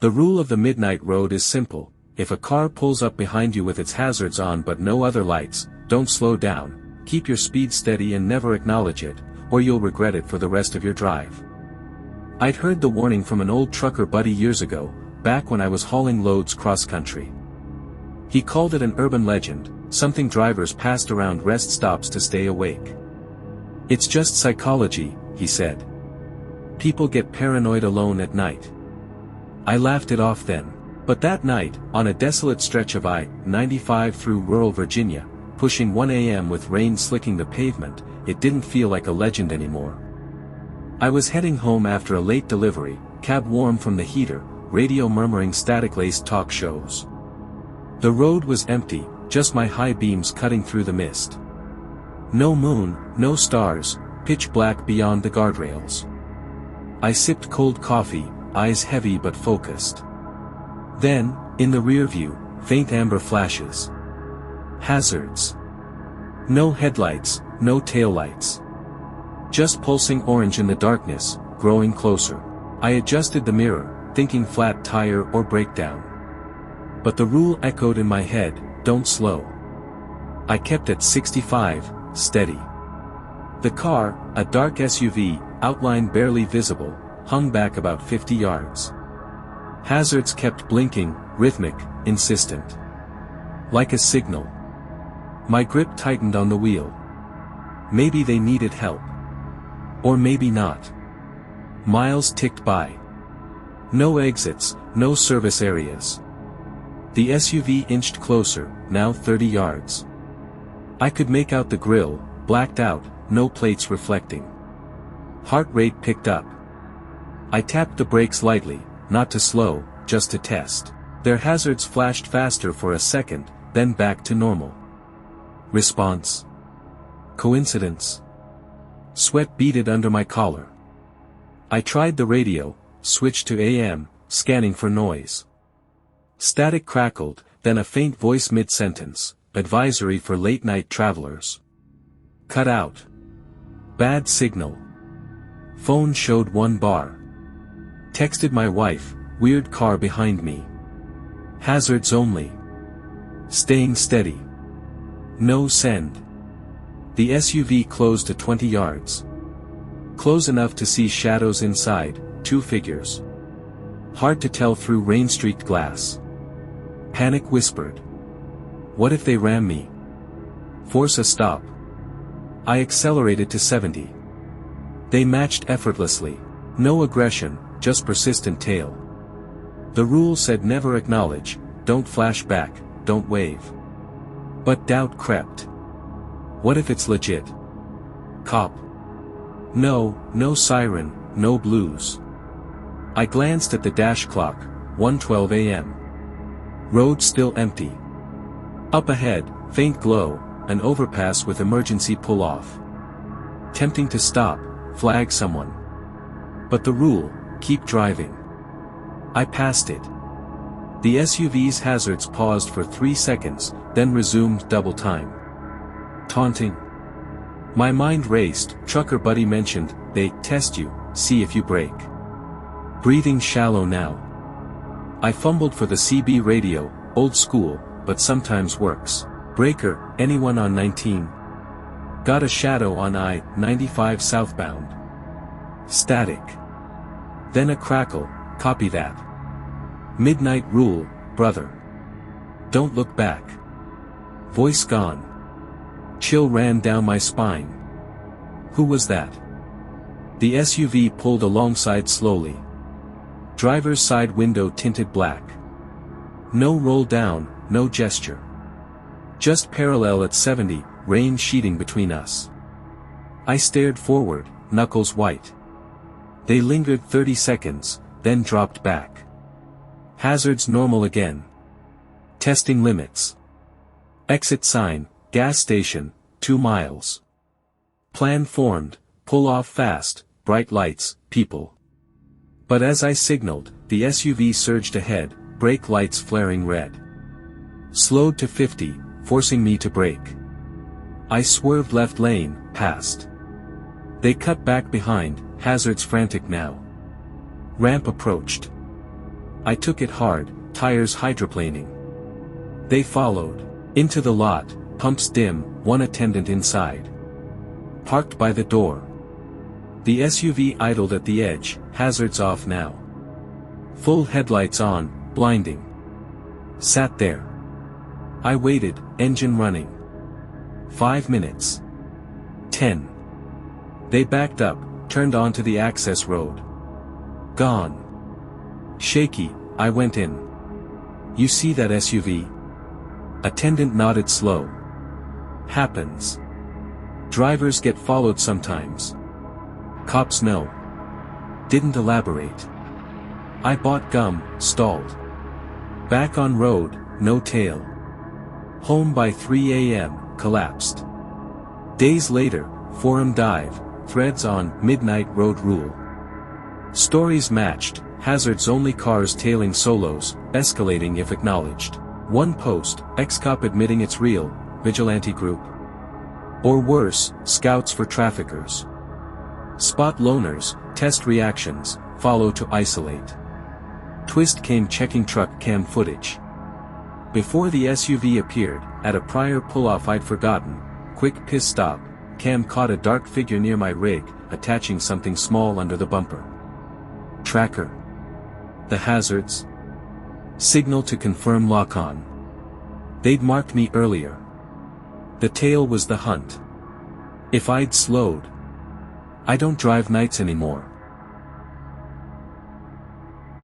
The rule of the midnight road is simple: if a car pulls up behind you with its hazards on but no other lights, don't slow down, keep your speed steady and never acknowledge it, or you'll regret it for the rest of your drive. I'd heard the warning from an old trucker buddy years ago, back when I was hauling loads cross-country. He called it an urban legend, something drivers passed around rest stops to stay awake. It's just psychology, he said. People get paranoid alone at night. I laughed it off then. But that night, on a desolate stretch of I-95 through rural Virginia, pushing 1 a.m. with rain slicking the pavement, it didn't feel like a legend anymore. I was heading home after a late delivery, cab warm from the heater, radio murmuring static-laced talk shows. The road was empty, just my high beams cutting through the mist. No moon, no stars, pitch black beyond the guardrails. I sipped cold coffee, eyes heavy but focused. Then, in the rear view, faint amber flashes. Hazards. No headlights, no taillights. Just pulsing orange in the darkness, growing closer. I adjusted the mirror, thinking flat tire or breakdown. But the rule echoed in my head: don't slow. I kept at 65, steady. The car, a dark SUV, outline barely visible, hung back about 50 yards. Hazards kept blinking, rhythmic, insistent. Like a signal. My grip tightened on the wheel. Maybe they needed help. Or maybe not. Miles ticked by. No exits, no service areas. The SUV inched closer, now 30 yards. I could make out the grille, blacked out, no plates reflecting. Heart rate picked up. I tapped the brakes lightly, not to slow, just to test. Their hazards flashed faster for a second, then back to normal. Response? Coincidence? Sweat beaded under my collar. I tried the radio, switched to AM, scanning for noise. Static crackled, then a faint voice mid-sentence: advisory for late-night travelers. Cut out. Bad signal. Phone showed 1 bar. Texted my wife: weird car behind me. Hazards only. Staying steady. No send. The SUV closed to 20 yards. Close enough to see shadows inside, 2 figures. Hard to tell through rain-streaked glass. Panic whispered. What if they ram me? Force a stop. I accelerated to 70. They matched effortlessly. No aggression, just persistent tail. The rule said never acknowledge, don't flash back, don't wave. But doubt crept. What if it's legit? Cop. No, no siren, no blues. I glanced at the dash clock, 1:12 a.m. Road still empty. Up ahead, faint glow, an overpass with emergency pull-off. Tempting to stop, flag someone. But the rule: keep driving. I passed it. The SUV's hazards paused for 3 seconds, then resumed double time. Taunting. My mind raced. Trucker buddy mentioned, they test you, see if you brake. Breathing shallow now. I fumbled for the CB radio, old school, but sometimes works. Breaker, anyone on 19? Got a shadow on I-95 southbound. Static. Then a crackle, copy that. Midnight rule, brother. Don't look back. Voice gone. Chill ran down my spine. Who was that? The SUV pulled alongside slowly. Driver's side window tinted black. No roll down, no gesture. Just parallel at 70, rain sheeting between us. I stared forward, knuckles white. They lingered 30 seconds, then dropped back. Hazards normal again. Testing limits. Exit sign, gas station, 2 miles. Plan formed, pull off fast, bright lights, people. But as I signaled, the SUV surged ahead, brake lights flaring red. Slowed to 50, forcing me to brake. I swerved left lane, past. They cut back behind, hazards frantic now. Ramp approached. I took it hard, tires hydroplaning. They followed. Into the lot, pumps dim, one attendant inside. Parked by the door. The SUV idled at the edge, hazards off now. Full headlights on, blinding. Sat there. I waited, engine running. 5 minutes. 10. They backed up, turned onto the access road. Gone. Shaky, I went in. You see that SUV? Attendant nodded slow. Happens. Drivers get followed sometimes. Cops know. Didn't elaborate. I bought gum, stalled. Back on road, no tail. Home by 3 a.m., collapsed. Days later, forum dive, threads on midnight road rule. Stories matched, hazards only cars tailing solos, escalating if acknowledged. One post, ex-cop admitting it's real, vigilante group. Or worse, scouts for traffickers. Spot loners, test reactions, follow to isolate. Twist came checking truck cam footage. Before the SUV appeared, at a prior pull-off I'd forgotten, quick piss stop, cam caught a dark figure near my rig, attaching something small under the bumper. Tracker. The hazards. Signal to confirm lock-on. They'd marked me earlier. The tail was the hunt. If I'd slowed. I don't drive nights anymore.